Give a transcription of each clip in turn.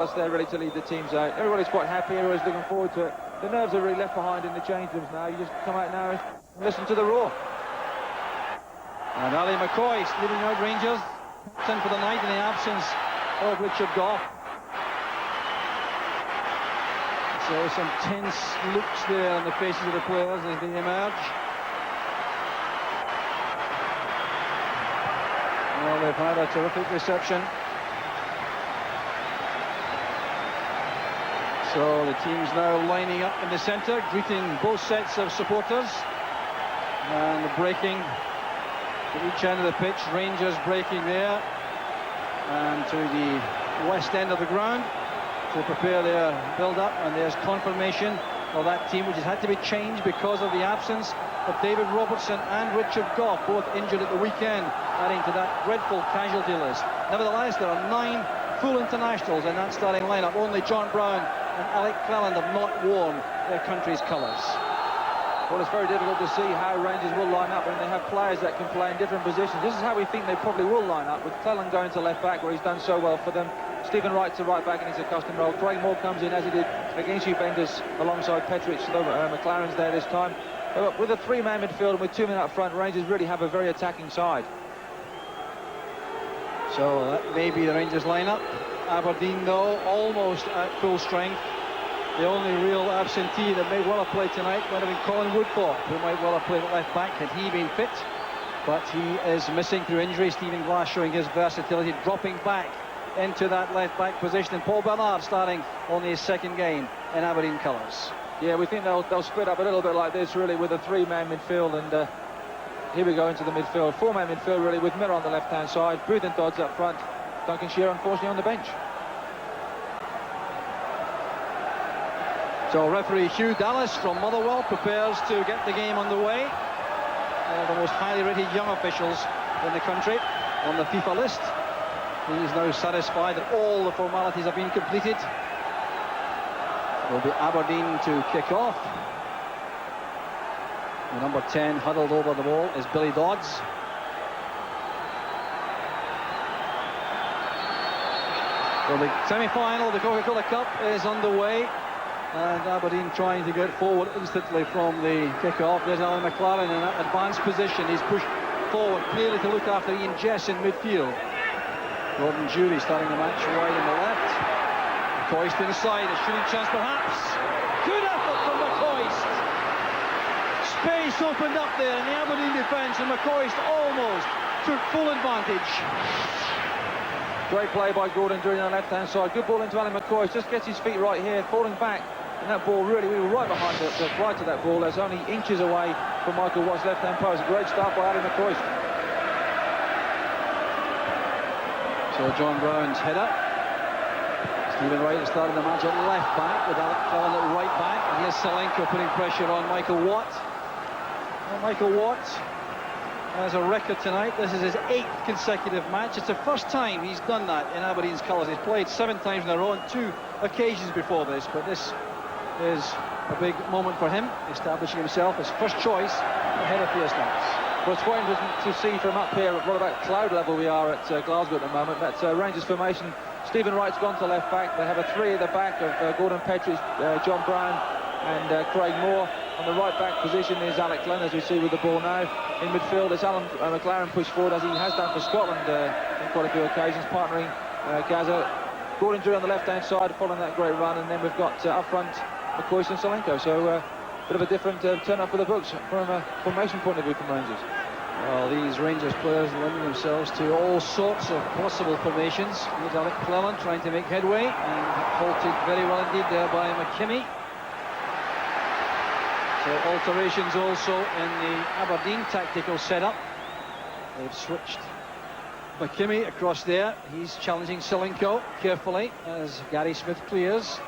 That's there really to lead the teams out. Everybody's quite happy, everybody's looking forward to it. The nerves are really left behind in the change rooms now. You just come out now and listen to the roar. And Ali McCoy leading out Rangers. In for the night in the absence of Richard Gough. So some tense looks there on the faces of the players as they emerge. Well, they've had a terrific reception. So the team's now lining up in the centre, greeting both sets of supporters. And breaking to each end of the pitch, Rangers breaking there. And to the west end of the ground to prepare their build-up. And there's confirmation of that team, which has had to be changed because of the absence of David Robertson and Richard Gough, both injured at the weekend, adding to that dreadful casualty list. Nevertheless, there are 9 full internationals in that starting lineup. Only John Brown and Alec Cleland have not worn their country's colours. Well, it's very difficult to see how Rangers will line up when they have players that can play in different positions. This is how we think they probably will line up, with Cleland going to left back, where he's done so well for them. Stephen Wright to right back in his accustomed role. Craig Moore comes in as he did against Juventus alongside Petric, though McLaren's there this time. With a 3-man midfield and with 2 men up front, Rangers really have a very attacking side. So that may be the Rangers lineup. Aberdeen, though, almost at full strength. The only real absentee that may well have played tonight might have been Colin Woodthorpe, who might well have played at left back had he been fit. But he is missing through injury. Stephen Glass showing his versatility, dropping back into that left back position. And Paul Bernard starting only his second game in Aberdeen colours. Yeah, we think they'll split up a little bit like this, really, with a 3-man midfield. And here we go into the midfield. 4-man midfield, really, with Miller on the left-hand side, Booth and Dodds up front. Duncan Shearer, unfortunately, on the bench. So referee Hugh Dallas from Motherwell prepares to get the game underway. One of the most highly rated young officials in the country on the FIFA list. He is now satisfied that all the formalities have been completed. It will be Aberdeen to kick off. The number 10 huddled over the ball is Billy Dodds. So the semi-final of the Coca-Cola Cup is underway. And Aberdeen trying to get forward instantly from the kick-off. There's Alan McLaren in that advanced position. He's pushed forward clearly to look after Ian Jess in midfield. Gordon Jury starting the match wide on the left. McCoist inside, a shooting chance perhaps. Good effort from McCoist. Space opened up there in the Aberdeen defence, and McCoist almost took full advantage. Great play by Gordon Jury on the left-hand side. Good ball into Alan McCoist. Just gets his feet right here, falling back. And that ball really, we were right behind the right to that ball. That's only inches away from Michael Watt's left-hand post. Great start by Alan McCoist. So John Brown's header. Stephen Wright has started the match at left back with Alec Cleland at right back. And here's Salenko putting pressure on Michael Watt. Well, Michael Watt has a record tonight. This is his 8th consecutive match. It's the first time he's done that in Aberdeen's colours. He's played 7 times in a row on 2 occasions before this, but this is a big moment for him, establishing himself as first choice ahead of Pierce-Knox. Well, it's quite interesting to see from up here at what about cloud level we are at Glasgow at the moment. That's Rangers formation. Stephen Wright's gone to left back. They have a 3 at the back of Gordon Petric, John Brown and Craig Moore. On the right back position is Alec Cleland, as we see with the ball now. In midfield, it's Alan McLaren pushed forward, as he has done for Scotland in quite a few occasions, partnering Gaza. Gordon Jury on the left-hand side, following that great run, and then we've got up front McCoist and Salenko. So a bit of a different turn-up for the books from a formation point of view from Rangers. Well, these Rangers players lending themselves to all sorts of possible formations. Here's Alec Cleland trying to make headway, and halted very well indeed there by McKimmie. So alterations also in the Aberdeen tactical setup. They've switched McKimmie across there. He's challenging Salenko carefully as Gary Smith clears.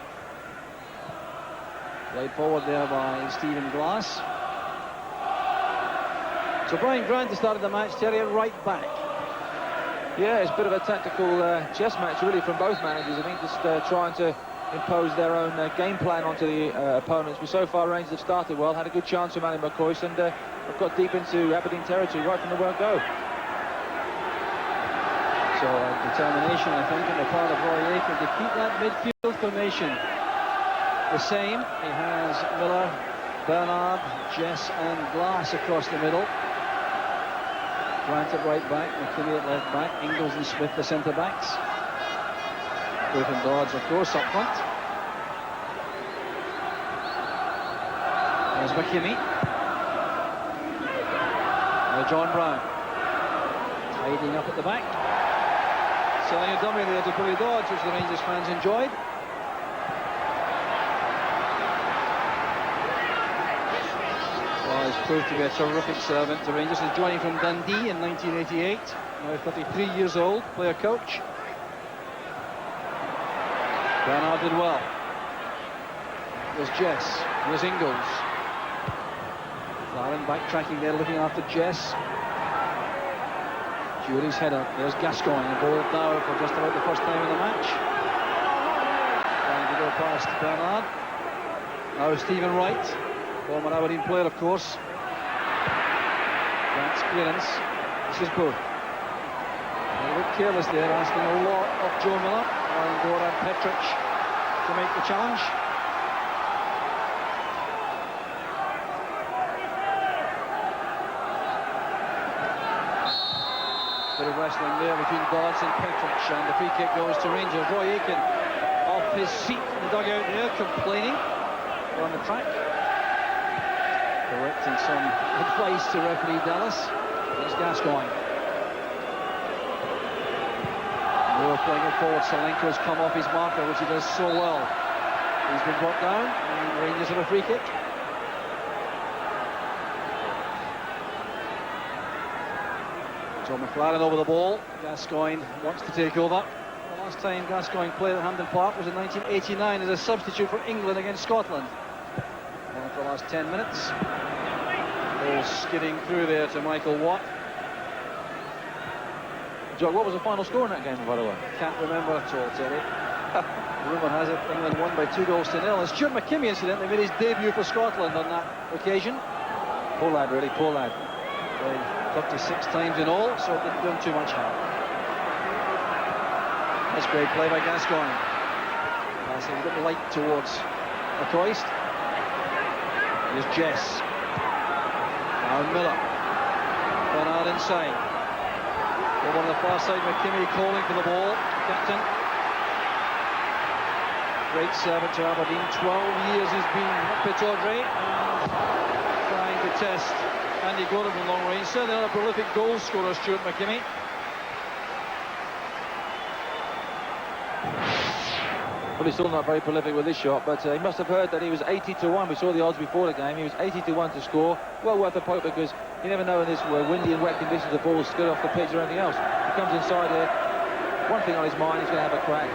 Played forward there by Stephen Glass. So Brian Grant has started the match, Terry, at right back. Yeah, it's a bit of a tactical chess match really from both managers. I think just trying to impose their own game plan onto the opponents. But so far Rangers have started well, had a good chance from Alan McCoist, and have got deep into Aberdeen territory right from the word go. So determination, I think, on the part of Roy Aitken to keep that midfield formation the same. He has Miller, Bernard, Jess and Glass across the middle. Grant at right back, McKinney at left back, Ingles and Smith the centre backs. Booth and Dodds, of course, up front. There's McKinney. Now John Brown. Tidying up at the back. Selling a dummy there to Billy Dodds, which the Rangers fans enjoyed. Well, he's proved to be a terrific servant to Rangers. He's joining from Dundee in 1988. Now 33 years old, player coach. Bernard did well. There's Jess. Here's Ingles. Lauren backtracking there, looking after Jess. Jury's header. There's Gascoigne, involved now for just about the first time in the match. Trying to go past Bernard. Now Stephen Wright, former Aberdeen player, of course. Grant's clearance. This is Booth. A bit careless there, asking a lot of Joe Miller. And Goran Petric to make the challenge. Bit of wrestling there between Dodds and Petric, and the free kick goes to Rangers. Roy Aitken off his seat in the dugout there, complaining on the track, directing some advice to referee Dallas. There's Gascoigne. Moore playing it forward. Salenko's come off his marker, which he does so well. He's been brought down, and Rangers have a free kick. Joe McLaren over the ball. Gascoigne wants to take over. The last time Gascoigne played at Hampden Park was in 1989 as a substitute for England against Scotland. And for the last 10 minutes. Ball skidding through there to Michael Watt. Joe, what was the final score in that game, by the way? Can't remember at all, Terry. Rumour has it England won by 2-0. And Stuart McKimmie, incidentally, made his debut for Scotland on that occasion. Poor lad, really, poor lad. Played 56 times in all, so it didn't do him too much harm. That's great play by Gascoigne. Passing a bit light towards McCoist. Here's Jess. Now Miller. Bernard inside. Over on the far side, McKimmie calling for the ball. Captain. Great servant to Aberdeen. 12 years he's been at Pittodrie and trying to test Andy Gordon from long range. Certainly not a prolific goal scorer, Stuart McKimmie. Well, he's still not very prolific with this shot, but he must have heard that he was 80-1. We saw the odds before the game. He was 80-1 to score. Well worth a poke, because you never know in this windy and wet conditions the ball's skid off the pitch or anything else. He comes inside here. One thing on his mind, he's going to have a crack.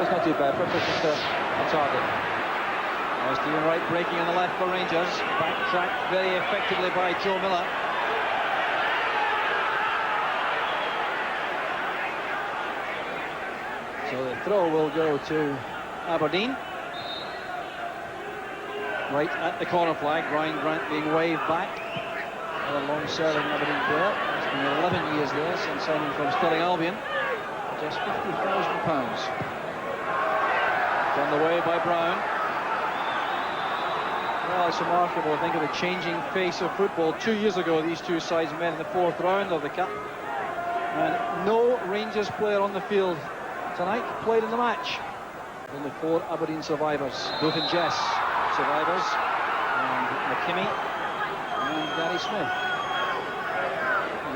That's not too bad. Preparation on target. Now Stephen Wright breaking on the left for Rangers. Backtracked very effectively by Joe Miller. So the throw will go to Aberdeen. Right at the corner flag. Ryan Grant being waved back. Another long-serving Aberdeen player. It's been 11 years there since signing from Stirling Albion. Just £50,000. On the way by Brown. Well, it's remarkable to think of the changing face of football. 2 years ago, these two sides met in the 4th round of the Cup. And no Rangers player on the field tonight played in the match. Only 4 Aberdeen survivors. Booth and Jess, survivors. And McKimmie and Gary Smith.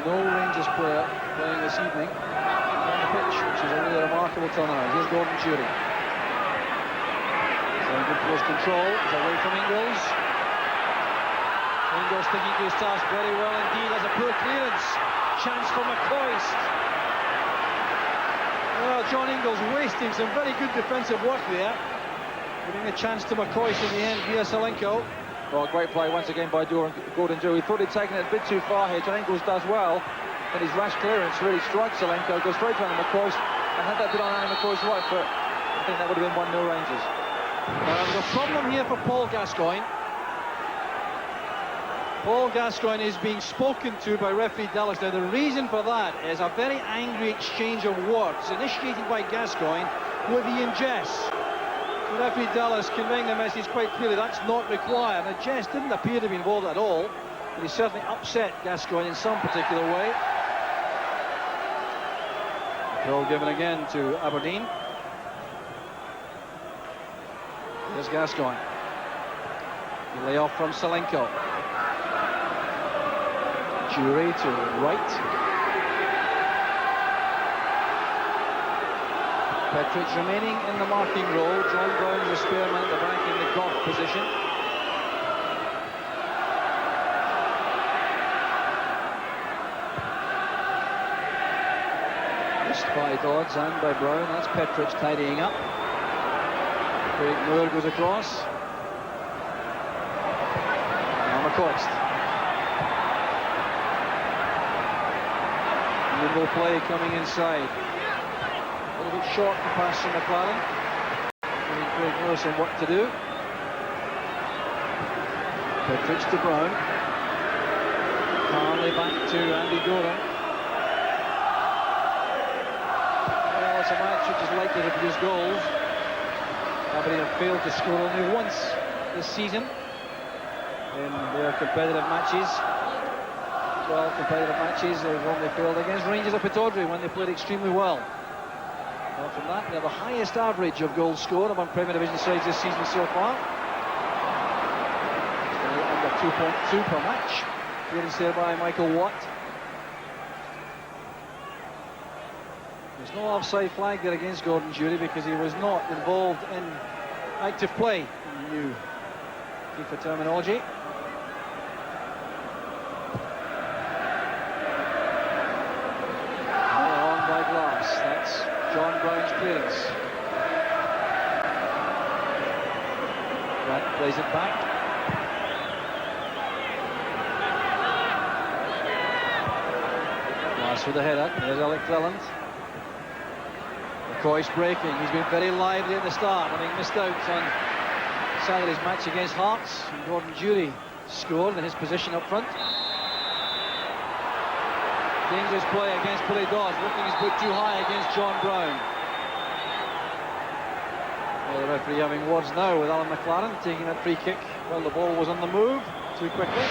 No Rangers player playing this evening on the pitch, which is a really remarkable turnaround. Here's Gordon Jury. Good close control, is away from Ingles. Ingles thinking to his task very well indeed, has a poor clearance. Chance for McCoist. Well, John Ingles wasting some very good defensive work there. Giving a chance to McCoist in the end via Salenko. Well, great play once again by Gordon Jury. Thought he'd taken it a bit too far here. John Ingles does well, and his rash clearance really strikes Salenko, goes straight to Andy McCoist, and had that been on Andy McCoist's right foot, I think that would have been 1-0 Rangers. There's a problem here for Paul Gascoigne. Paul Gascoigne is being spoken to by referee Dallas. Now the reason for that is a very angry exchange of words initiated by Gascoigne with Ian Jess. So referee Dallas conveying the message quite clearly that's not required. Now Jess didn't appear to be involved at all, but he certainly upset Gascoigne in some particular way. Goal given again to Aberdeen. Here's Gascoigne. The layoff from Salenko. Jury to right. Petric remaining in the marking role. John Brown's a spearman at the back in the guard position. Missed by Dodds and by Brown. That's Petric tidying up. Craig Moore goes across. Now McCoist. Nimble play coming inside. A little bit short to pass from McLaren. Giving Craig Moore some work to do. Petric to Brown. Calmly back to Andy Gordon. Well, it's a match which is likely to produce goals. Aberdeen have failed to score only once this season in their competitive matches. 12 competitive matches, they've only failed against Rangers of Pittodrie when they played extremely well. Apart from that, they have the highest average of goals scored among Premier Division sides this season so far. Under 2.2 per match. Clearance there by Michael Watt. There's no offside flag there against Gordon Jury because he was not involved in active play in the new FIFA terminology. On by Glass. That's John Brown's clearance. Grant plays it back. Glass with the header. There's Alec Cleland. McCoist breaking. He's been very lively at the start, having missed out on Saturday's match against Hearts. And Gordon Jury scored in his position up front. Dangerous play against Billy Dodds, lifting his boot too high against John Brown. Well, the referee having words now with Alan McLaren, taking that free kick. Well, the ball was on the move too quickly.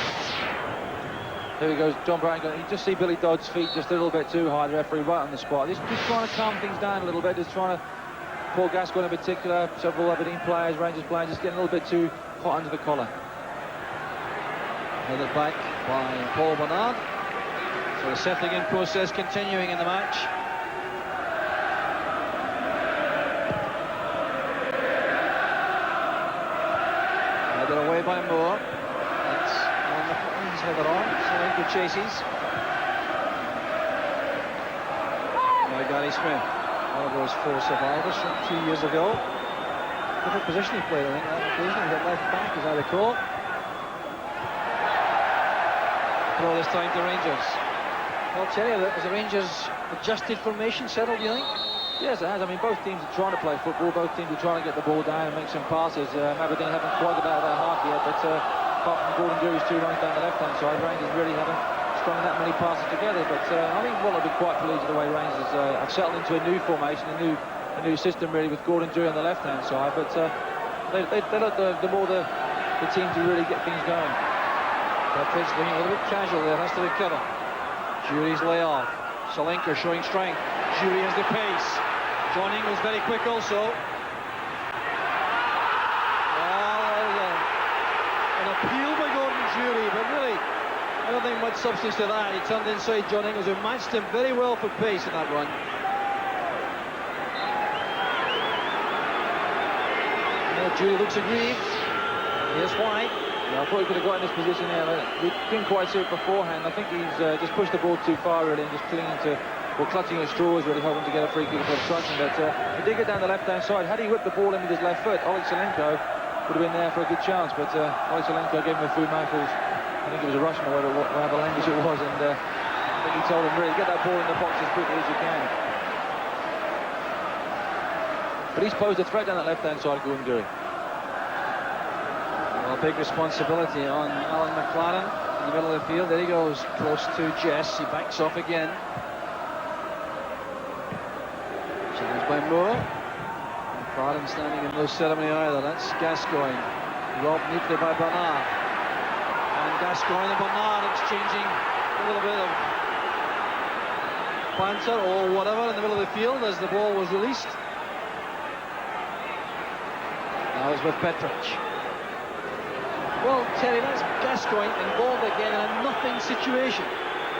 Here he goes, John Brown. You just see Billy Dodd's feet just a little bit too high. The referee right on the spot. Just trying to calm things down a little bit. Just trying to, Paul Gascoigne in particular, several Aberdeen players, Rangers players, just getting a little bit too hot under the collar. Headed back by Paul Bernard. So the settling in process continuing in the match. Headed away by Moore. That's on the he's headed on. Salenko chases. Now Gary Smith, one of those four survivors from 2 years ago. Different position he played, I think, that occasion. He got left back, as I recall. Throw this time to Rangers. I'll tell you, has the Rangers adjusted formation settled, do you think? Yes, it has. I mean, both teams are trying to play football. Both teams are trying to get the ball down and make some passes. Aberdeen haven't quite got out of their half yet, but apart from Gordon Jury's 2 runs down the left-hand side, Rangers really haven't strung that many passes together. But I think Watt will be quite pleased with the way Rangers have settled into a new formation, a new system really, with Gordon Jury on the left-hand side. But they look the more the team to really get things going. Petric looking a little bit casual there, has to recover. Jury's layoff. Salenko showing strength. Jury has the pace. John Ingles very quick also. Well, an appeal by Gordon Jury, but really, I don't think much substance to that. He turned inside John Ingles, who matched him very well for pace in that run. Jury looks aggrieved. Here's why. Yeah, I thought he could have got in this position there. We didn't quite see it beforehand. I think he's just pushed the ball too far really, and just clinging to, or clutching at straws really, hoping to get a free kick for obstruction. But he did get down the left-hand side. Had he whipped the ball in with his left foot, Oleg Salenko would have been there for a good chance. But Oleg Salenko gave him a few mouthfuls. I think it was a Russian or whatever language it was, and I think he told him really get that ball in the box as quickly as you can. But he's posed a threat down that left-hand side, Gordon Jury. Well, big responsibility on Alan McLaren. the middle of the field. There he goes, close to Jess. He backs off again. Challenged by Moore. McLaren standing in no ceremony either. That's Gascoigne. Robbed neatly by Bernard. And Gascoigne and Bernard exchanging a little bit of banter or whatever in the middle of the field as the ball was released. Now it's with Petric. Well, Terry, that's Gascoigne involved again in a nothing situation.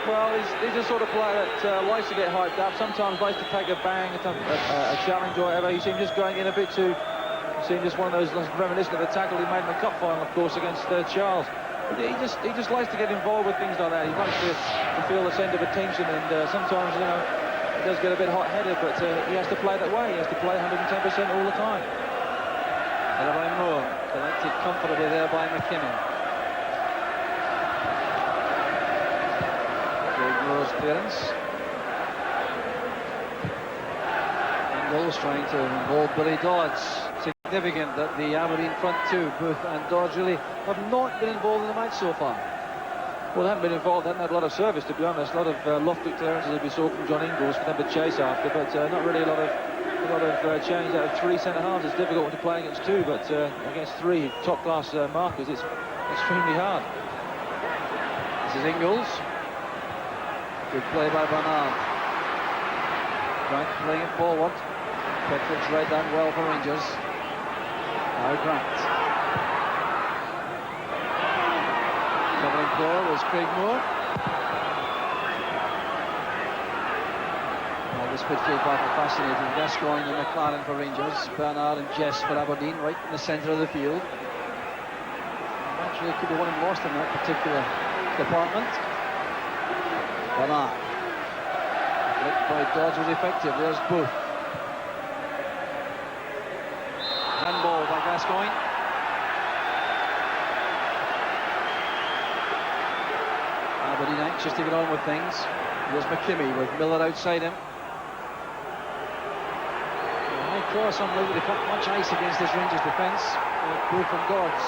Well, he's a sort of player that likes to get hyped up, sometimes likes to take a bang, a challenge or whatever. You see him just going in a bit too... You see him just one of those reminiscent of the tackle he made in the cup final, of course, against Charles. He just likes to get involved with things like that. He likes to feel the scent of attention, and sometimes, you know, he does get a bit hot-headed, but he has to play that way. He has to play 110% all the time. Headed by Moore, collected comfortably there by McKinnon. Craig Moore's clearance. Ingles trying to involve Billy Dodds. Significant that the Aberdeen front two, Booth and Dodds, really have not been involved in the match so far. Well, they haven't been involved, they haven't had a lot of service, to be honest. A lot of lofty clearances that we saw from John Ingles for them to chase after, but not really a lot of change out of three centre-halves. It's difficult to play against two, but against three top-class markers, it's extremely hard. This is Ingles. Good play by Bernard. Grant playing it forward. Petric read that well for Rangers. Now Grant. Covering player was Craig Moore. This midfield battle fascinating. Gascoigne and McLaren for Rangers, Bernard and Jess for Aberdeen, right in the centre of the field. Actually, could be won and lost in that particular department. Bernard. Flicked by Dodds was effective. There's Booth. Handball by Gascoigne. Aberdeen anxious to get on with things. There's McKimmie with Miller outside him. Cross unlikely to put much ice against this Rangers defence. Booth and Dodds.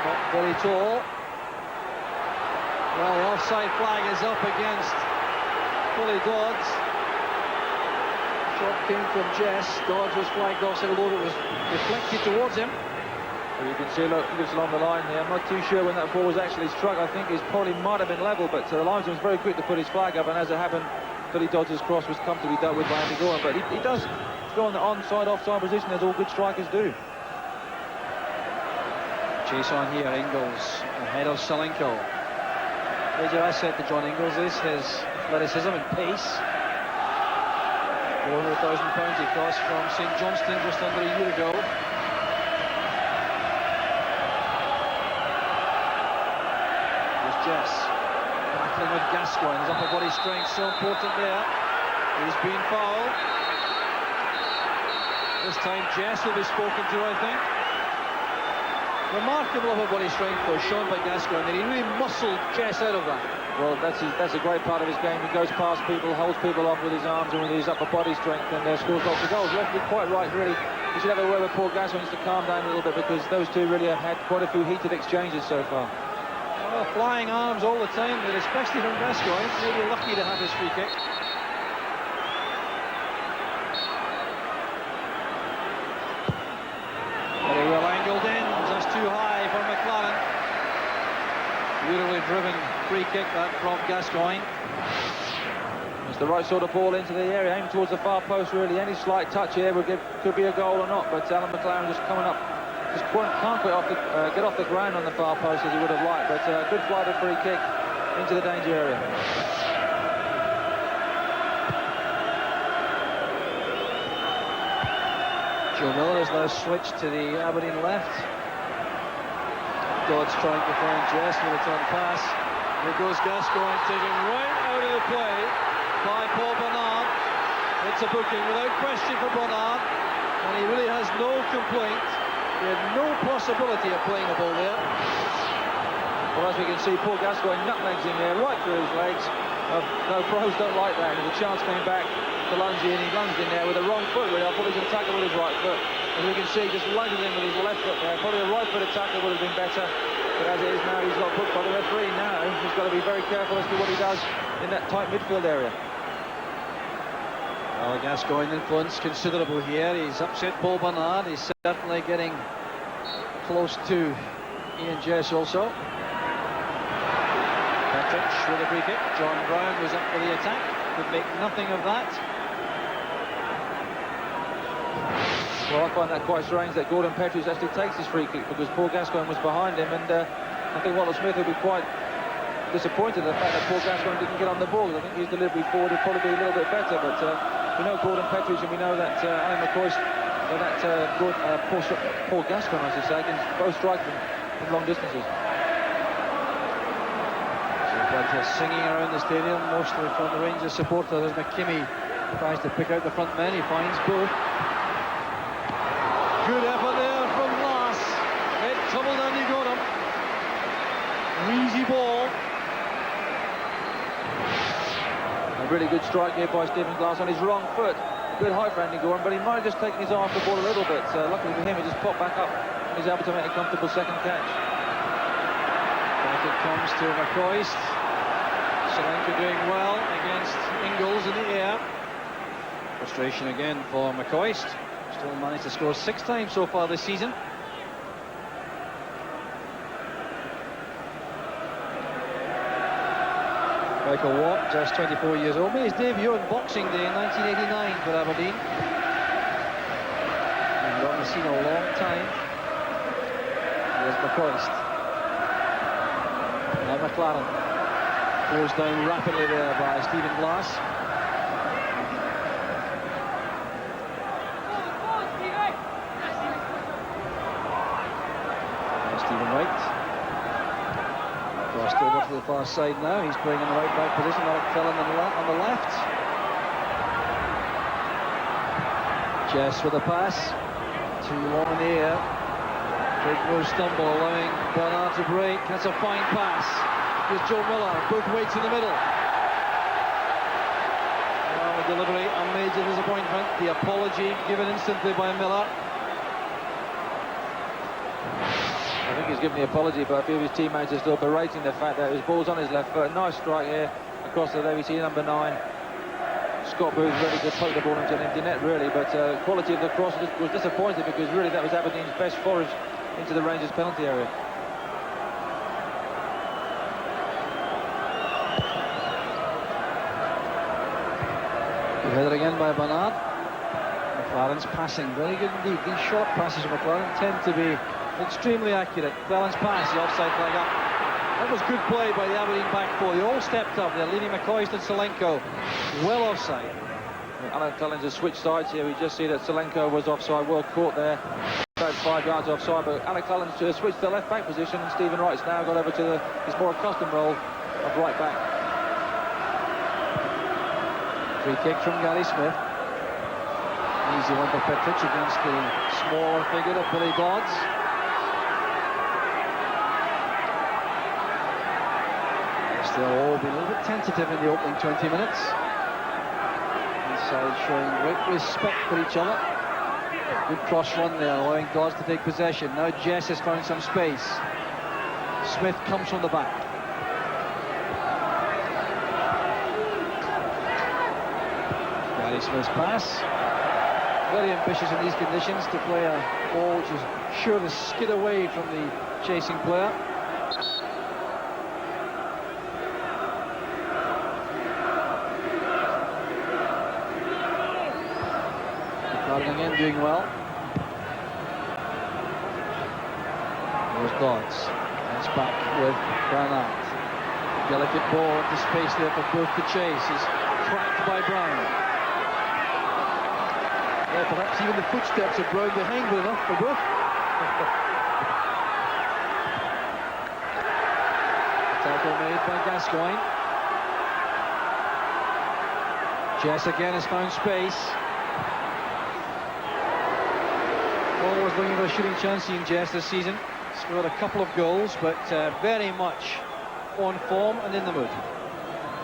Not very tall. Well, the offside flag is up against Billy Dodds. Shot came from Jess. Dodds was flagged offside, although it was deflected towards him. Well, you can see, look, he looks along the line here. I'm not too sure when that ball was actually struck. I think it probably might have been level, but the linesman was very quick to put his flag up, and as it happened, Billy Dodds' cross was comfortably dealt with by Andy Gorham, but he does go on the onside, offside position, as all good strikers do. Chase on here, Ingles ahead of Salenko. Major asset to John Ingles is his athleticism and pace. £400,000 he cost from St Johnstone just under a year ago. Here's Jess. Battling with Gascoigne, his upper body strength so important there. He's been fouled. This time Jess will be spoken to, I think. Remarkable upper body strength though, shown by Gascoigne, and he really muscled Jess out of that. Well, that's a great part of his game. He goes past people, holds people off with his arms and with his upper body strength, and scores lots of goals. Referee quite right, really. He should have a word with Paul Gascoigne to calm down a little bit, because those two really have had quite a few heated exchanges so far. Well, flying arms all the time, but especially from Gascoigne. Maybe lucky to have his free kick. Very well angled in, just too high for McLaren. Beautifully driven free kick that from Gascoigne. It's the right sort of ball into the area, aimed towards the far post really. Any slight touch here could be a goal or not, but Alan McLaren just coming up, just can't get off the ground on the far post as he would have liked, but good flight of free kick into the danger area. Joe Miller has now switched to the Aberdeen left. Dodds trying to find Jess with a return pass. Here goes Gascoigne, taken right out of the play by Paul Bernard. It's a booking without question for Bernard, and he really has no complaint. He had no possibility of playing a ball there. Well, as we can see, Paul Gascoigne nutmegs in there, right through his legs. No, pros don't like that, and the chance came back to Lungy, and he lunged in there with the wrong foot, really. I thought he was going to tackle with his right foot. as we can see, just loaded in with his left foot there. Probably a right-footed tackle would have been better, but as it is now, he's got booked by the referee. Now he's got to be very careful as to what he does in that tight midfield area. Well, Gascoigne influence considerable here. He's upset Paul Bernard. He's certainly getting close to Ian Jess also. Petric with a free kick. John Brown was up for the attack. Could make nothing of that. Well, I find that quite strange that Gordon Petric actually takes his free kick, because Paul Gascoigne was behind him, and I think Wallace Smith will be quite disappointed at the fact that Paul Gascoigne didn't get on the ball. I think his delivery forward would probably be a little bit better, but we know Gordon Petric, and we know that Alan McCoist, Paul Gascoigne, I should say, can both strike from long distances. Singing around the stadium, mostly from the Rangers supporters, as McKimmie tries to pick out the front men. He finds both. Good effort there from Glass. Head tumbled and he got him. Easy ball. A really good strike here by Stephen Glass on his wrong foot. Good height for Andy Gorham, but he might have just taken his eye off the ball a little bit. Luckily for him, he just popped back up. He's able to make a comfortable second catch. Back it comes to McCoist. Solanka doing well against Ingles in the air. Frustration again for McCoist. Still managed to score 6 times so far this season. Michael Watt, just 24 years old, made his debut on Boxing Day in 1989 for Aberdeen. He's on the scene a long time. Here's McCoist. Now McLaren. Goes down rapidly there by Stephen Glass. Now Stephen White. Crossed over to the far side now. He's playing in the right back position. Alec Fellon on the left. Jess with a pass. Too long in the air. Big no stumble, allowing Bernard to break. That's a fine pass. Here's Joe Miller, both weights in the middle. Well, the delivery, a major disappointment. The apology given instantly by Miller. I think he's given the apology, but a few of his teammates are still berating the fact that his ball's on his left foot. Nice strike here across the WC number 9. Scott Booth ready to poke the ball into an empty net, really, but quality of the cross was disappointed, because really that was Aberdeen's best forage into the Rangers penalty area. Good header again by Bernard. McLaren's passing, very good indeed. These short passes of McLaren tend to be extremely accurate. McLaren's pass, the offside flag up. That was good play by the Aberdeen back four. They all stepped up. They're leading McCoist and Solanka well offside. Alan Collins has switched sides here. We just see that Solanka was offside, well caught there. About 5 yards offside, but Alan Collins switched to the left back position, and Stephen Wright's now got over to his more accustomed role of right back. Free kick from Gary Smith. Easy one for Petric against the smaller figure of Billy Dodds. They'll all be a little bit tentative in the opening 20 minutes. Inside showing great respect for each other. Good cross run there, allowing Dodds to take possession. Now Jess has found some space. Smith comes from the back. Gary Smith's pass. Very ambitious in these conditions to play a ball which is sure to skid away from the chasing player. Again doing well. There's Dodds. That's back with Bernard. Delicate ball into space there for Booth to chase. He's cracked by Brown. Yeah, perhaps even the footsteps of Brown behind were enough for Booth. Tackle made by Gascoigne. Jess again has found space. Always looking for a shooting chance in Jess this season. Scored a couple of goals, but very much on form and in the mood.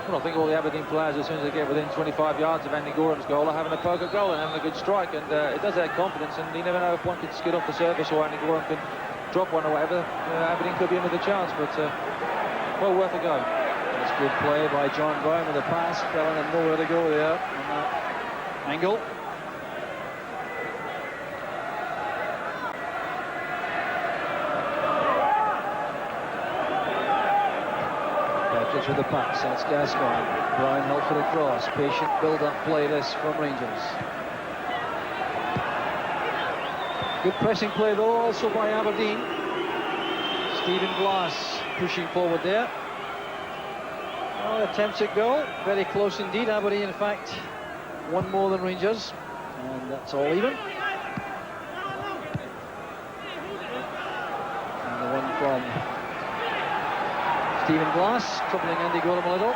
Well, I think all the Aberdeen players, as soon as they get within 25 yards of Andy Goram's goal, are having a poke at goal and having a good strike, and it does add confidence, and you never know if one could skid off the surface or Andy Goram could drop one or whatever. Aberdeen could be in with a chance, but well worth a go. That's good play by John Brown with a pass, telling him nowhere to go there on that angle. With the pass, that's Gascoigne. Brown held for the cross. Patient build-up play this from Rangers. Good pressing play though, also by Aberdeen. Stephen Glass pushing forward there. Oh, attempts at goal, very close indeed. Aberdeen, in fact, one more than Rangers, and that's all even. And the one from Stephen Glass, troubling Andy Goram a little.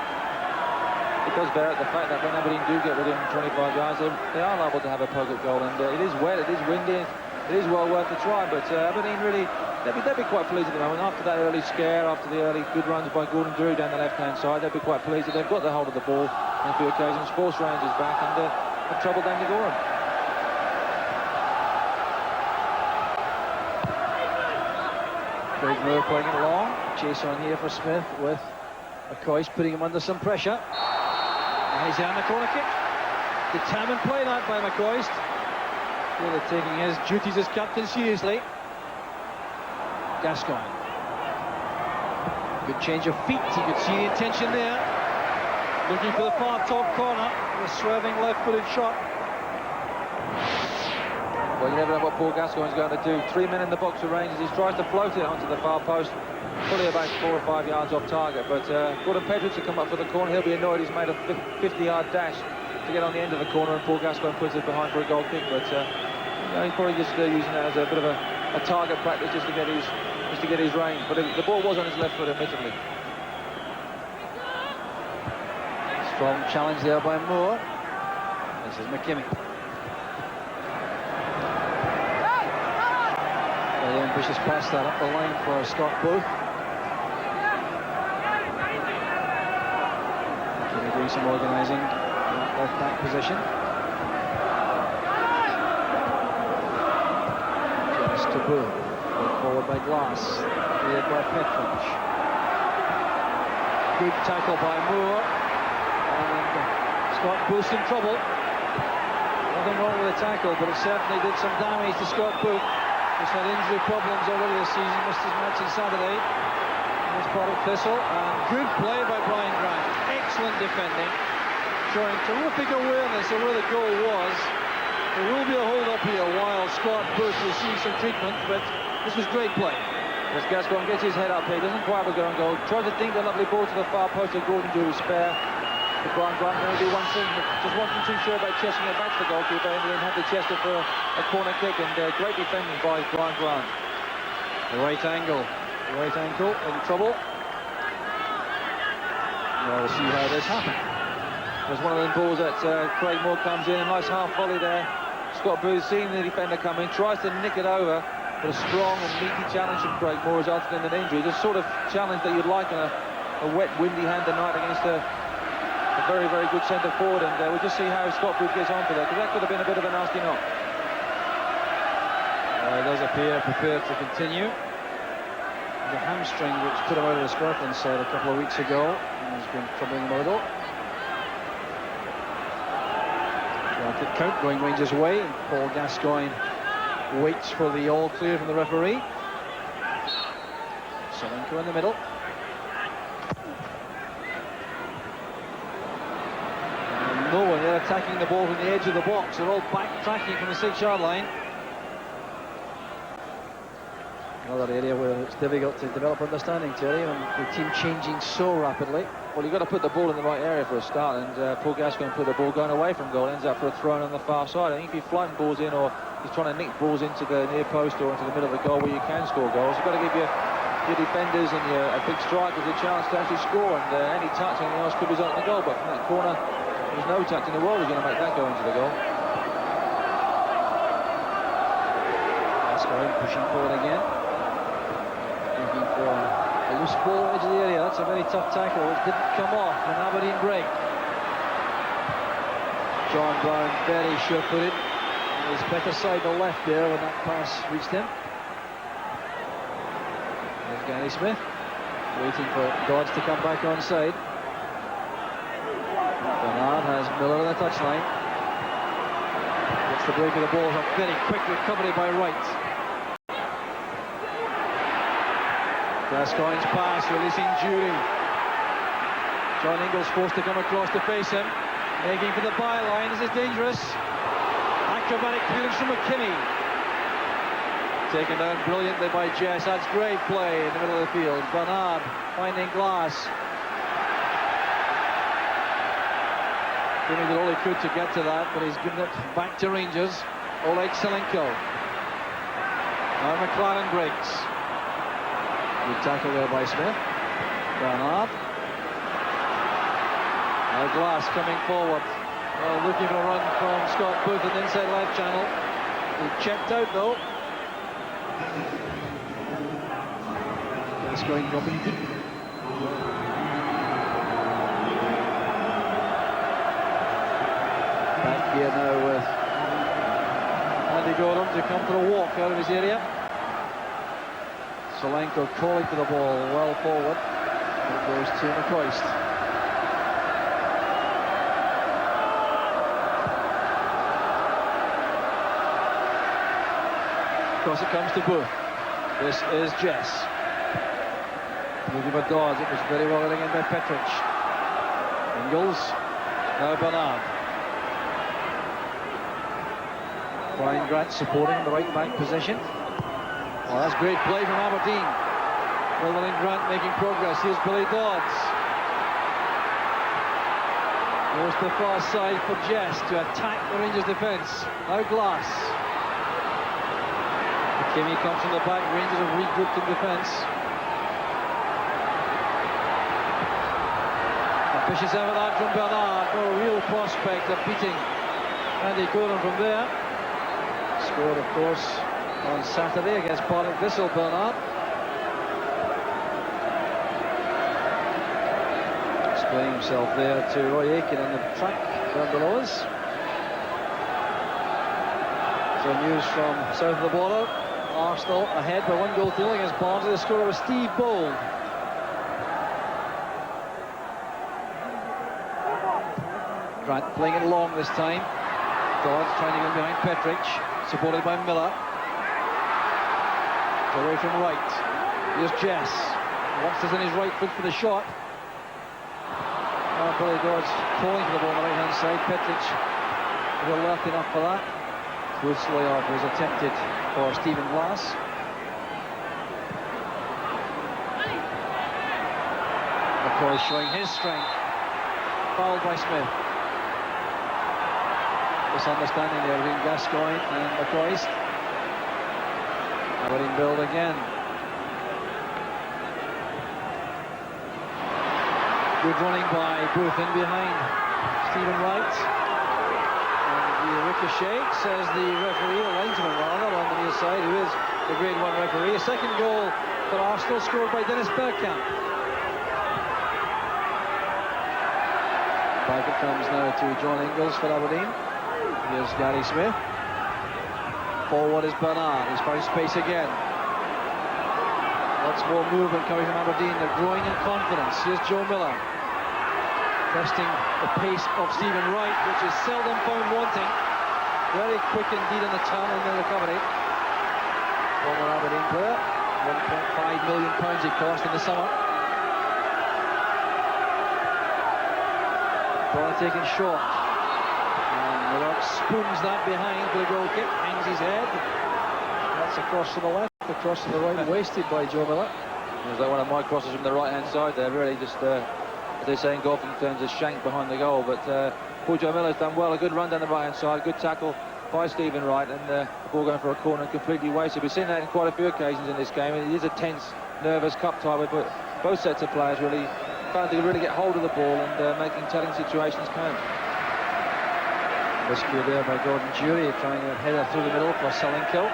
It does bear out the fact that when Aberdeen do get within 25 yards, they are liable to have a poke at goal, and it is wet, it is windy, it is well worth a try, but Aberdeen really, they'd be quite pleased at the moment. After that early scare, after the early good runs by Gordon Drew down the left-hand side, they'd be quite pleased that they've got the hold of the ball on a few occasions, forced Rangers back, and have troubled Andy Goram. Craig Moore playing it along. Chase on here for Smith with McCoist putting him under some pressure. And he's down the corner kick. Determined play that by McCoist. Really taking his duties as captain seriously. Gascoigne. Good change of feet. You could see the intention there. Looking for the far top corner. The swerving left-footed shot. Well, you never know what Paul Gascoigne's going to do. 3 men in the box for Rangers. He tries to float it onto the far post, fully about 4 or 5 yards off target. But Gordon Pedridge will come up for the corner. He'll be annoyed he's made a 50-yard dash to get on the end of the corner, and Paul Gascoigne puts it behind for a goal kick. But he's probably just using that as a bit of a target practice just to get his range. But the ball was on his left foot, admittedly. Strong challenge there by Moore. This is McKimmie. Very ambitious pass that up the line for Scott Booth. McKimmie doing some organising in that left back position. Just to Booth. Forward by Glass. Cleared by Petrovich. Good tackle by Moore. And Scott Booth's in trouble. Nothing wrong with the tackle, but it certainly did some damage to Scott Booth. He's had injury problems already this season, missed his match on Saturday. As part of Thistle, and good play by Brian Grant. Excellent defending, showing terrific awareness of where the goal was. There will be a hold-up here while Scott Booth receives some treatment, but this was great play. As Gascoigne gets his head up here, doesn't quite have a go and goal. Tries to dink a lovely ball to the far post of Gordon Drew spare. But Brian Grant going to do one thing, just wasn't too sure about chesting it back to the goalkeeper, and then had to chest it for a corner kick, and great defending by Brian Grant. The right ankle in trouble. Well, we'll see how this happens. There's one of them balls that Craig Moore comes in, a nice half volley there. Scott Booth, seeing the defender come in, tries to nick it over, but a strong and meaty challenge from Craig Moore resulted in an injury. The sort of challenge that you'd like on a wet, windy hand tonight against a very, very good centre forward, and we'll just see how Scott Booth gets on for that, because that could have been a bit of a nasty knock. It does appear prepared to continue. The hamstring which put him out of the Scotland side a couple of weeks ago has been troubling him a little. Kick count going Rangers' way, and Paul Gascoigne waits for the all clear from the referee. Solenko in the middle. And no one, they're attacking the ball from the edge of the box. They're all backtracking from the 6-yard line. Another area where it's difficult to develop understanding, Terry, and the team changing so rapidly. Well, you've got to put the ball in the right area for a start, and Paul Gascoigne put the ball going away from goal, ends up for a throw on the far side. I think if you're flying balls in, or he's trying to nick balls into the near post or into the middle of the goal where you can score goals, you've got to give your defenders and your big strikers a chance to actually score, and any touch, anything else could result in a goal. But from that corner, there's no touch in the world who's going to make that go into the goal. Gascoigne pushing forward again. Looking for A loose ball into the area. That's a very tough tackle, which didn't come off. An Aberdeen break. John Brown very sure-footed. His better side the left there when that pass reached him. There's Gary Smith waiting for Dodds to come back onside. Bernard has Miller on the touchline. Gets the break of the ball. A very quick recovery by Wright. Gascoigne's pass releasing Jury. John Ingles forced to come across to face him. Making for the byline. This is dangerous. Acrobatic clearance from McKinney. Taken down brilliantly by Jess. That's great play in the middle of the field. Bernard finding Glass. Jimmy did all he could to get to that, but he's given it back to Rangers. Oleg Selenko. Now McLaren breaks. Good tackle there by Smith. Bernard. Now Glass coming forward. Well, looking for a run from Scott Booth in the inside left channel. He checked out though. Gascoigne dropping deep. Back here now with Andy Gordon to come for a walk out of his area. Solenko calling for the ball well forward. It goes to McCoist. Across it comes to Booth. This is Jess. Looking for Dodds. It was very well getting in by Petrich. Ingles. Now Bernard. Brian Grant supporting the right back position. Oh, that's great play from Aberdeen. Wilman and Grant making progress. Here's Billy Dodds. Goes to the far side for Jess to attack the Rangers defence. Now Glass. Kimmy comes from the back. Rangers have regrouped in defence. Ambitious effort out from Bernard. No real prospect of beating Andy Gordon from there. Scored, of course, on Saturday against Barnet Vissel, Bernard. Explaining himself there to Roy Aiken on the track down below us. So news from south of the border. Arsenal ahead by 1-0 against Barnsley. The scorer was Steve Bold. Grant playing it long this time. Dodds trying to get behind Petrich, supported by Miller. It's away from Wright. Here's Jess. Wants in his right foot for the shot. Billy Dodds calling for the ball on the right-hand side. Petrich was alert enough for that. Good layoff was attempted for Stephen Glass. McCoy showing his strength. Fouled by Smith. Misunderstanding there between Gascoigne and McCoist. Aberdeen build again. Good running by Booth in behind Stephen Wright. The ricochet, says the referee, the linesman rather, on the near side, who is the Grade 1 referee. A second goal for Arsenal, scored by Dennis Bergkamp. Back it comes now to John Ingles for Aberdeen. Here's Gary Smith. Forward is Bernard. He's found space again. Lots more movement coming from Aberdeen. They're growing in confidence. Here's Joe Miller. Testing the pace of Stephen Wright, which is seldom found wanting. Very quick indeed in the turn and the recovery. Former Aberdeen player. £1.5 million he cost in the summer. Ball taken short. And Miller spoons that behind for the goal kick. Hangs his head. That's across to the left, across to the right, wasted by Joe Miller. It was like one of my crosses from the right-hand side there. Really just... as they say in golf, in terms of shank behind the goal, but Paul Joe Miller's done well. A good run down the right-hand side, good tackle by Stephen Wright, and the ball going for a corner completely wasted. We've seen that in quite a few occasions in this game, and it is a tense, nervous cup tie, but both sets of players really found to really get hold of the ball and making telling situations count. Rescue there by Gordon Jury, trying to header through the middle for Selenko.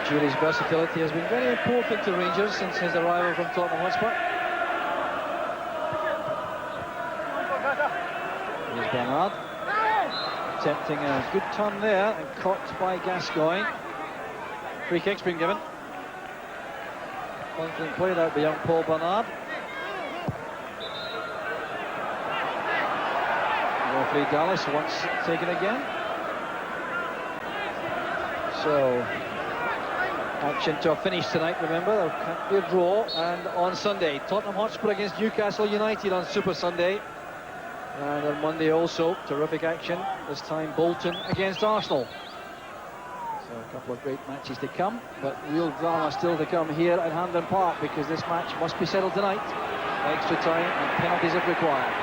Jury's versatility has been very important to Rangers since his arrival from Tottenham Hotspur. Here's Bernard. Attempting a good turn there and caught by Gascoigne. Free kick's been given. Confident played out by young Paul Bernard. Referee Dallas wants it taken again. So, action to a finish tonight, remember, there can't be a draw. And on Sunday, Tottenham Hotspur against Newcastle United on Super Sunday. And on Monday also, terrific action, this time Bolton against Arsenal. So a couple of great matches to come, but real drama still to come here at Hampden Park, because this match must be settled tonight. Extra time and penalties if required.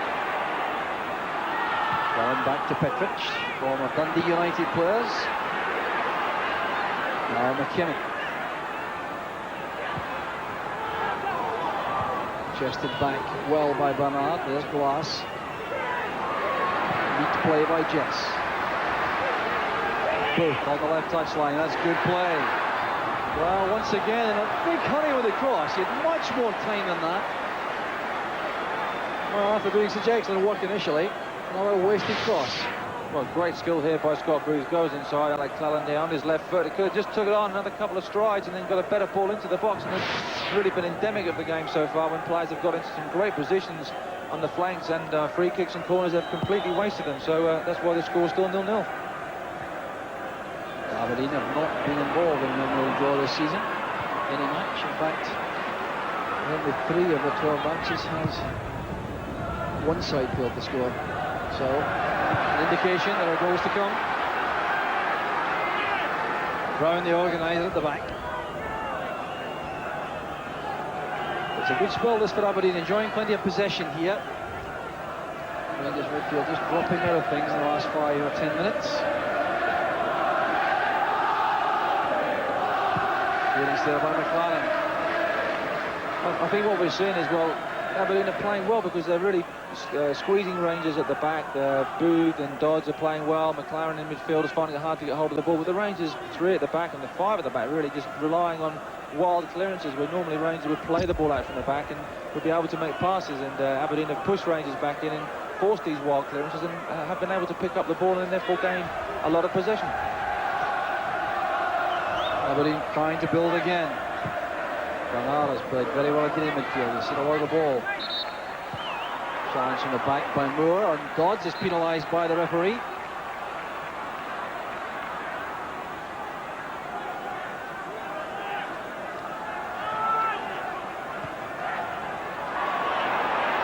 Going back to Petric, former Dundee United players. Now McKinney. Chested back well by Bernard, there's Glass. Neat play by Jess. Booth on the left touchline, that's good play. Well, once again, in a big hurry with the cross, he had much more time than that. Well, after doing such excellent work initially, another wasted cross. Well, great skill here by Scott Bruce. Goes inside, Alec Cleland on his left foot. He could have just took it on another couple of strides and then got a better ball into the box. And it's really been endemic of the game so far when players have got into some great positions on the flanks, and free kicks and corners have completely wasted them. So that's why the score's still 0-0. Aberdeen have not been involved in a 1-0 draw this season. Any match, in fact, only 3 of the 12 matches has one side failed to score. So, an indication there are goals to come. Brown, the organiser, at the back. It's a good spell this for Aberdeen, enjoying plenty of possession here. Rangers midfield just dropping out of things in the last 5 or 10 minutes. Clearance there by McLaren. I think what we're seeing is, well, Aberdeen are playing well because they're really squeezing Rangers at the back. Booth and Dodds are playing well. McLaren in midfield is finding it hard to get hold of the ball. But the Rangers 3 at the back and the 5 at the back really just relying on wild clearances, where normally Rangers would play the ball out from the back and would be able to make passes. And Aberdeen have pushed Rangers back in and forced these wild clearances and have been able to pick up the ball and therefore gain a lot of possession. Aberdeen trying to build again. Bernard has played very well again in midfield. He's seen a lot of the ball. Challenge from the back by Moore, and Dodds is penalised by the referee.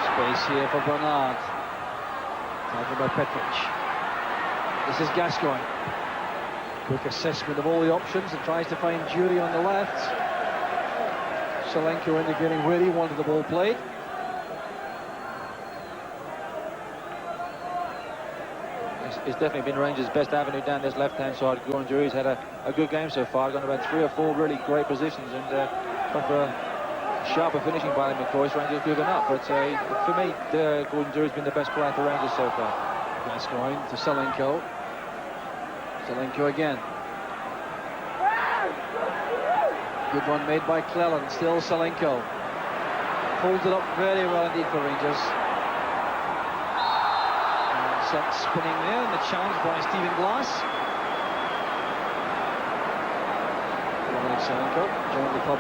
Space here for Bernard. Tackled by Petric. This is Gascoigne. Quick assessment of all the options and tries to find Jury on the left. Salenko indicating where he wanted the ball played. It's definitely been Rangers' best avenue down this left-hand side. Gordon Jury's had a good game so far. Gone about 3 or 4 really great positions, and gone for a sharper finishing by McCoy. Rangers given up, but for me, Gordon Jury's been the best player for Rangers so far. Gascoigne to Salenko. Salenko again. Good one made by Cleland, still Salenko. Holds it up very well indeed for Rangers. And set spinning there, and the challenge by Stephen Glass. Dominic Salenko joined the club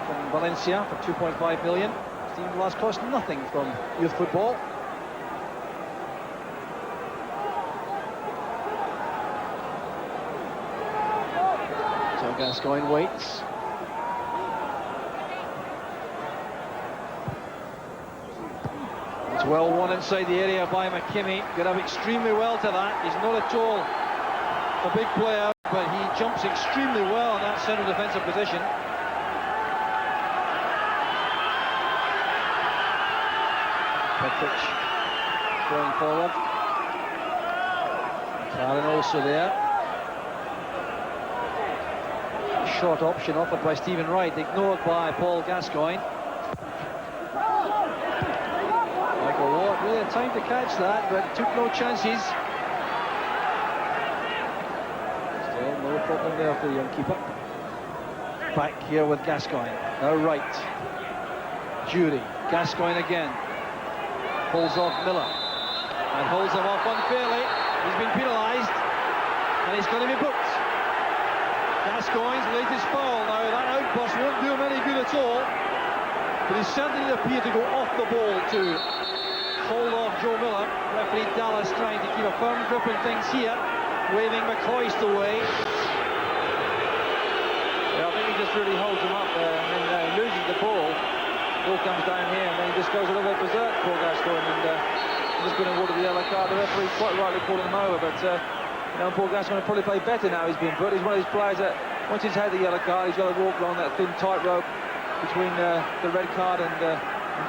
from Valencia for 2.5 million. Stephen Glass cost nothing from youth football. So Gascoigne waits. It's well won inside the area by McKinney. Got up extremely well to that. He's not at all a big player, but he jumps extremely well in that central defensive position. Petric going forward. McLaren also there. Short option offered by Stephen Wright, ignored by Paul Gascoigne. Michael Watt really had time to catch that, but took no chances. Still no problem there for the young keeper. back here with Gascoigne. Now right. Jury. Gascoigne again. Pulls off Miller. And holds him off unfairly. He's been penalised. And he's going to be booked. Gascoigne's latest foul. Now that outburst won't do him any good at all. But he certainly appeared to go off the ball to hold off Joe Miller. Referee Dallas trying to keep a firm grip on things here. Waving McCoist away. Yeah, I think he just really holds him up there and then loses the ball. Ball comes down here and then he just goes a little bit berserk, poor Gascoigne, and just been awarded the yellow card. The referee quite rightly calling him over, but Paul Gascoigne will probably play better now he's been put. He's one of these players that once he's had the yellow card, he's got to walk along that thin tightrope between the red card and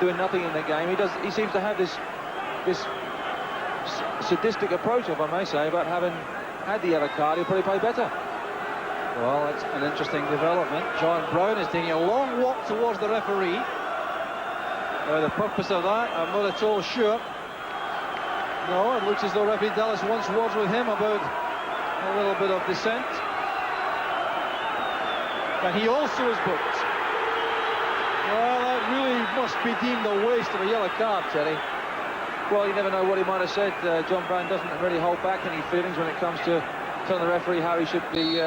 doing nothing in the game. He seems to have this sadistic approach, if I may say, about having had the yellow card. He'll probably play better. Well, that's an interesting development. John Brown is taking a long walk towards the referee. Now, the purpose of that, I'm not at all sure. No, it looks as though referee Dallas wants words with him about a little bit of dissent. And he also is booked. Well, that really must be deemed a waste of a yellow card, Terry. Well, you never know what he might have said. John Brown doesn't really hold back any feelings when it comes to telling the referee how he should be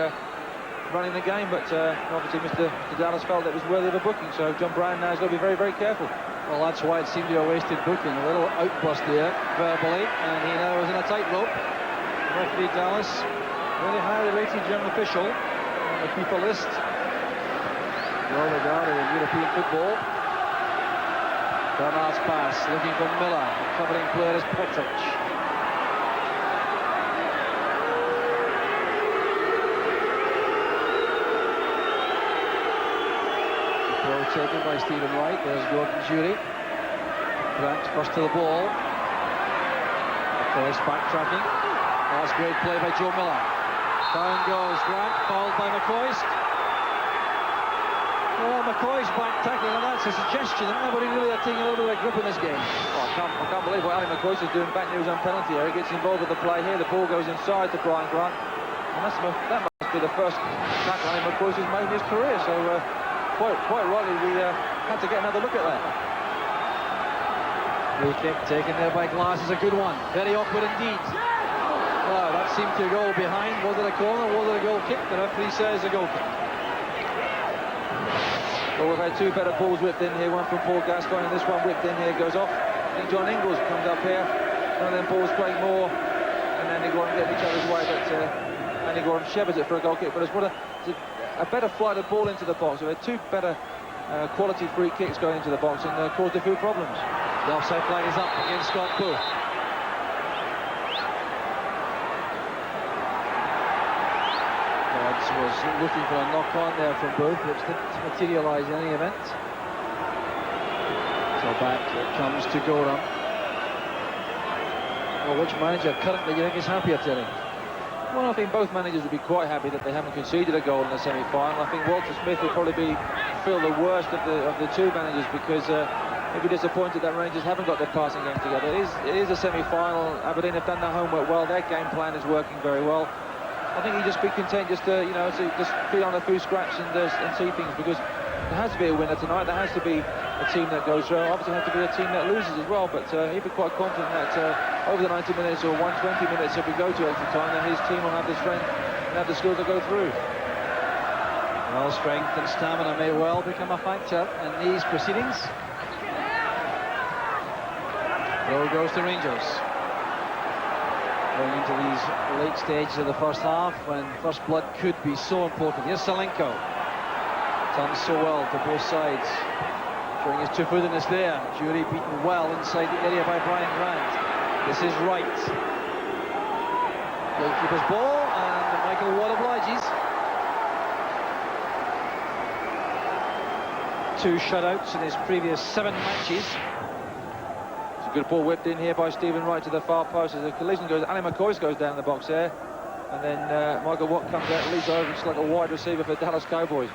running the game, but obviously Mr. Dallas felt it was worthy of a booking, so John Brown now has got to be very, very careful. Well, that's why it seemed to be a wasted booking. A little outburst there, verbally, and he now is in a tightrope. Referee Dallas, very highly rated young official on the FIFA list. Well regarded in European football. Bernard's pass, looking for Miller. The covering player is Petric. The throw taken by Stephen Wright. There's Gordon Jury. Grant first to the ball. McCoist backtracking. That's great play by Joe Miller. Down goes Grant, fouled by McCoist. Well, McCoy's back tackling, and that's a suggestion that Aberdeen really are taking a little bit of a grip in this game. Oh, I can't believe what Ali McCoist is doing back near his own penalty area. He gets involved with the play here. The ball goes inside to Brian Grant. And that must be the first tackle Ali McCoist has made in his career. So quite rightly, we had to get another look at that. Free kick taken there by Glass is a good one. Very awkward indeed. Well, that seemed to go behind. Was it a corner? Was it a goal kick? The referee says a goal kick. Well, we've had two better balls whipped in here, one from Paul Gascoigne, and this one whipped in here goes off. I think John Ingles comes up here. One of them balls, Craig Moore, and Andy Gorham getting each other's way, but Andy Gorham shepherds it for a goal kick. But it's a better flight of ball into the box. We've had two better quality free kicks going into the box and caused a few problems. The offside flag is up against Scott Booth. Was looking for a knock-on there from Booth, which didn't materialise in any event. So back it comes to Gorham. Well, which manager currently you think is happier, Terry? Well, I think both managers would be quite happy that they haven't conceded a goal in the semi-final. I think Walter Smith will probably feel the worst of the two managers, because he'll be disappointed that Rangers haven't got their passing game together. It is a semi-final. Aberdeen have done their homework well. Their game plan is working very well. I think he'd just be content just to, to just feel on a few scratch and see things, because there has to be a winner tonight. There has to be a team that goes through. Obviously, there has to be a team that loses as well. But he'd be quite confident that over the 90 minutes or 120 minutes, if we go to extra time, then his team will have the strength and have the skill to go through. Well, strength and stamina may well become a factor in these proceedings. Throw goes to Rangers. Going into these late stages of the first half, when first blood could be so important. Here's Salenko. Turns so well to both sides, showing his two-footedness there. Jury beaten well inside the area by Brian Grant. This is Wright. Goalkeeper's ball, and Michael Watt obliges. 2 shutouts in his previous 7 matches. Good ball whipped in here by Stephen Wright to the far post. As the collision goes, Ali McCoist goes down in the box there, and then Michael Watt comes out, leads over, just like a wide receiver for Dallas Cowboys.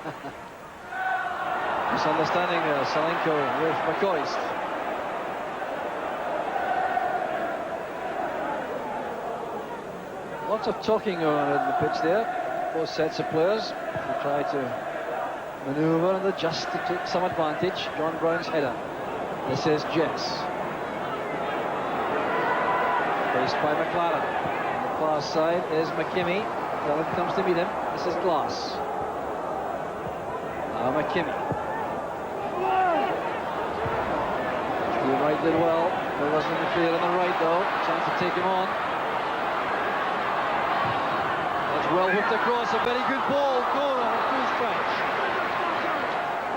Misunderstanding there, Salenko with McCoist. Lots of talking going on in the pitch there. Both sets of players who try to manoeuvre and adjust to take some advantage. John Brown's header. This is Jess. Faced by McLaren. On the far side is McKimmie. Dillon comes to meet him. This is Glass. Now McKimmie. Stephen Wright did well. There wasn't interfere on the right though. Chance to take him on. That's well whipped across. A very good ball. Goal on a full stretch.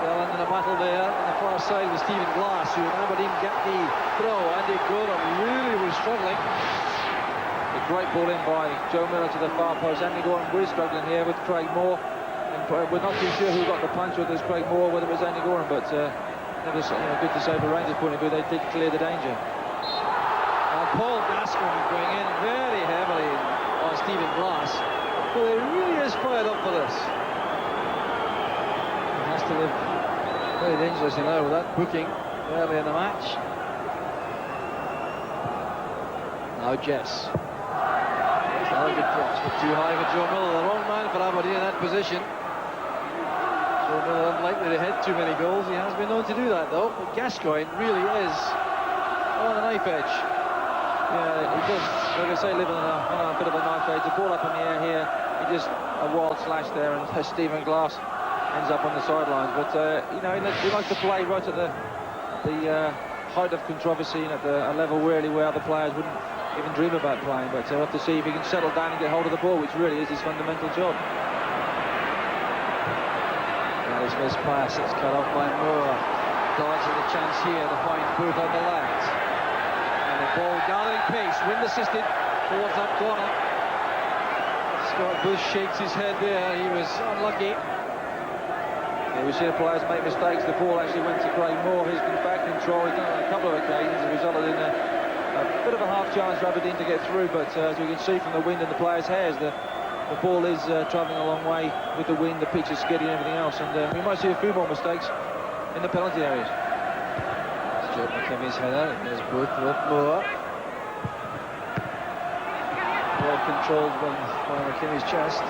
Dillon in a battle there on the far side with Stephen Glass, who in Aberdeen get the throw. Andy Gorham really was struggling. A great ball in by Joe Miller to the far post. Andy Gorham was struggling here with Craig Moore. And we're not too sure who got the punch, whether it was Craig Moore or whether it was Andy Gorham, but never, good to say from Rangers' point of view, they did clear the danger. And Paul Gascoigne going in very heavily on Stephen Glass. Well, he really is fired up for this. He has to live very dangerously now with that booking early in the match. Now Jess. Another good cross, but too high for Joe Miller. The wrong man for Aberdeen in that position. Joe Miller unlikely to hit too many goals. He has been known to do that though. But Gascoigne really is on the knife edge. Yeah, he does, like I say, living on a bit of a knife edge. The ball up in the air here, he just a wild slash there, and Stephen Glass ends up on the sidelines. But you know, he likes to play right at the height of controversy and at a level really where other players wouldn't even dream about playing. But we'll have to see if he can settle down and get hold of the ball, which really is his fundamental job. This missed pass, it's cut off by Moore. Dodging the chance here to find Booth on the left. And the ball gathering pace, wind assisted towards that corner. Scott Booth shakes his head there, he was unlucky. Yeah, we see the players make mistakes. The ball actually went to Craig Moore. He's been back control. He's done it on a couple of occasions. It resulted in a bit of a half chance for Aberdeen to get through, but as we can see from the wind and the players' hairs, the ball is travelling a long way with the wind, the pitch is skiddy and everything else, and we might see a few more mistakes in the penalty areas. Stuart McKimmie's header, there's Booth with Moore. Ball controlled by McKimmie's chest.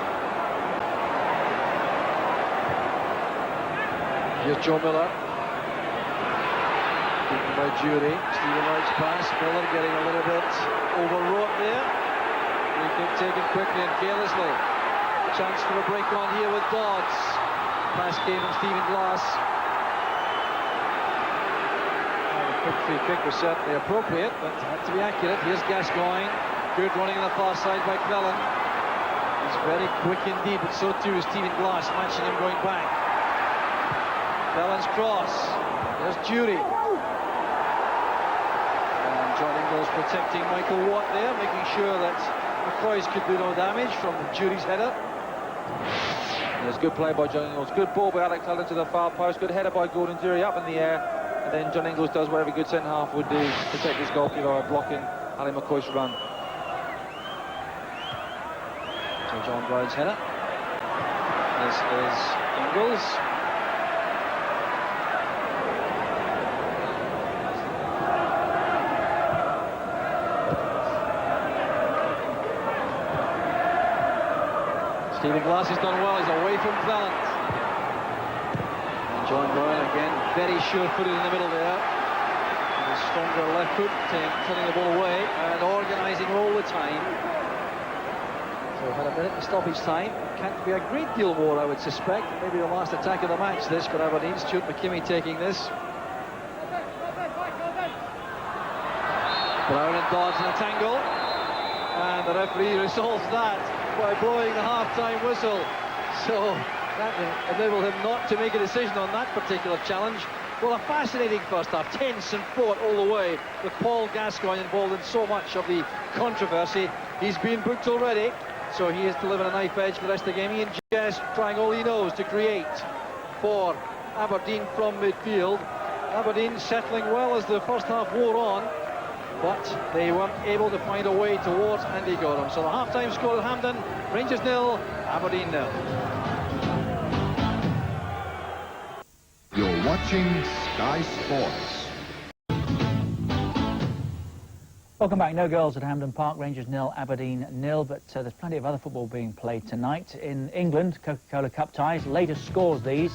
Here's Joe Miller. Beaten by Jury. Stephen Wright's pass. Miller getting a little bit overwrought there. Free kick taken quickly and carelessly. Chance for a break on here with Dodds. Pass came from Stephen Glass. Well, the quick free kick was certainly appropriate, but had to be accurate. Here's Gascoigne. Good running on the far side by Clellan. He's very quick indeed, but so too is Stephen Glass, matching him going back. Clellan's cross. There's Jury. And John Ingles protecting Michael Watt there, making sure that McCoy's could do no damage from Jury's header. There's good play by John Ingles. Good ball by Alec Clellan to the far post. Good header by Gordon Jury up in the air. And then John Ingles does what every good centre-half would do, protect his goalkeeper by blocking Ali McCoy's run. So John Brown's header. This is Ingles. Stephen Glass has done well, he's away from Clellan. And John Brown again, very sure-footed in the middle there. With a stronger left foot, turning the ball away and organising all the time. So we've had a minute to stoppage time. Can't be a great deal more, I would suspect. Maybe the last attack of the match, this, for Aberdeen. Stuart McKimmie taking this. Brown and Dodds in a tangle. And the referee resolves that by blowing the half-time whistle. So that enabled him not to make a decision on that particular challenge. Well, a fascinating first half, tense and fought all the way, with Paul Gascoigne involved in so much of the controversy. He's been booked already, so he is to live on a knife edge for the rest of the game. Ian Jess trying all he knows to create for Aberdeen from midfield. Aberdeen settling well as the first half wore on, but they weren't able to find a way towards Andy Gorham. So the half-time score at Hampden, Rangers 0, Aberdeen 0. You're watching Sky Sports. Welcome back. No goals at Hampden Park. Rangers 0, Aberdeen 0, but there's plenty of other football being played tonight. In England, Coca-Cola Cup ties. Latest scores these.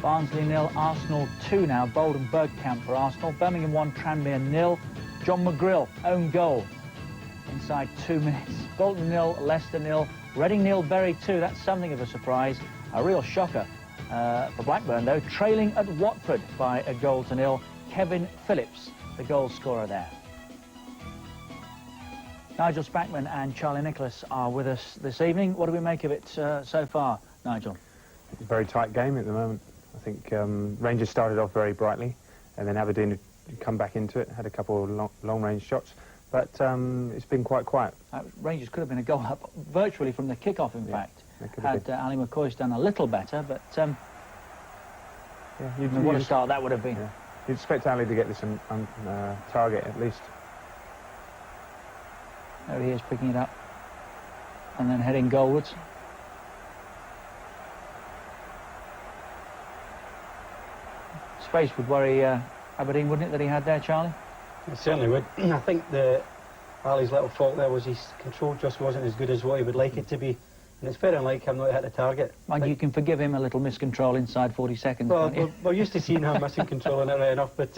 Barnsley 0, Arsenal 2 now. Bolton Bergkamp for Arsenal. Birmingham 1, Tranmere 0. John McGrill, own goal inside 2 minutes. Bolton 0, Leicester 0. Reading 0, Bury 2. That's something of a surprise. A real shocker for Blackburn, though. Trailing at Watford by a goal to 0. Kevin Phillips, the goal scorer there. Nigel Spackman and Charlie Nicholas are with us this evening. What do we make of it so far, Nigel? Very tight game at the moment. I think Rangers started off very brightly, and then Aberdeen had come back into it, had a couple of long-range shots, but it's been quite quiet. Rangers could have been a goal up virtually from the kick-off, in fact. Had Ali McCoy's done a little better, but what a start that would have been. Yeah. You'd expect Ali to get this on target at least. There he is, picking it up and then heading goalwards. Space would worry Aberdeen, wouldn't it, that he had there, Charlie? It certainly would. I think Ali's little fault there was his control just wasn't as good as what he would like it to be. And it's very unlike him not to hit the target. Mind you can forgive him a little miscontrol inside 40 seconds, well, can't you? we're used to seeing him missing control in it right enough, but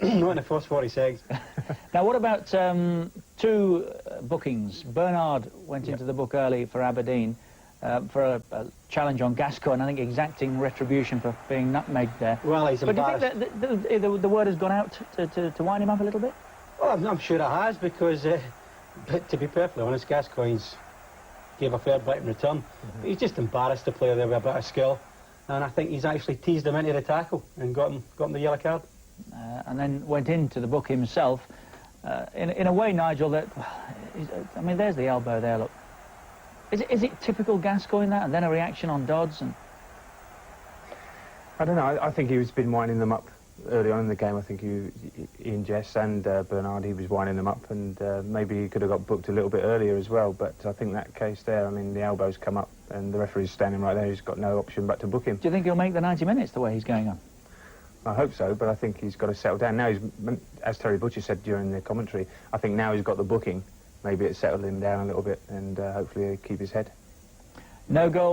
not in the first 40 seconds. Now, what about two bookings? Bernard went into the book early for Aberdeen for a challenge on Gascoigne, I think exacting retribution for being nutmegged there. Well, he's embarrassed. But do you think that the word has gone out to wind him up a little bit? Well, I'm sure it has, because but to be perfectly honest, Gascoigne's gave a fair bit in return. He's just embarrassed the player there with a bit of skill, and I think he's actually teased him into the tackle and got him the yellow card. And then went into the book himself. In a way, Nigel, that, I mean, there's the elbow there, look. Is it typical Gascoigne, that, and then a reaction on Dodds? And I don't know, I think he's been winding them up early on in the game. I think Ian Jess and Bernard, he was winding them up, and maybe he could have got booked a little bit earlier as well, but I think that case there, I mean, the elbow's come up and the referee's standing right there. He's got no option but to book him. Do you think he'll make the 90 minutes the way he's going on? I hope so, but I think he's got to settle down. Now, as Terry Butcher said during the commentary, I think now he's got the booking, maybe it's settled him down a little bit, and hopefully he'll keep his head. No goal.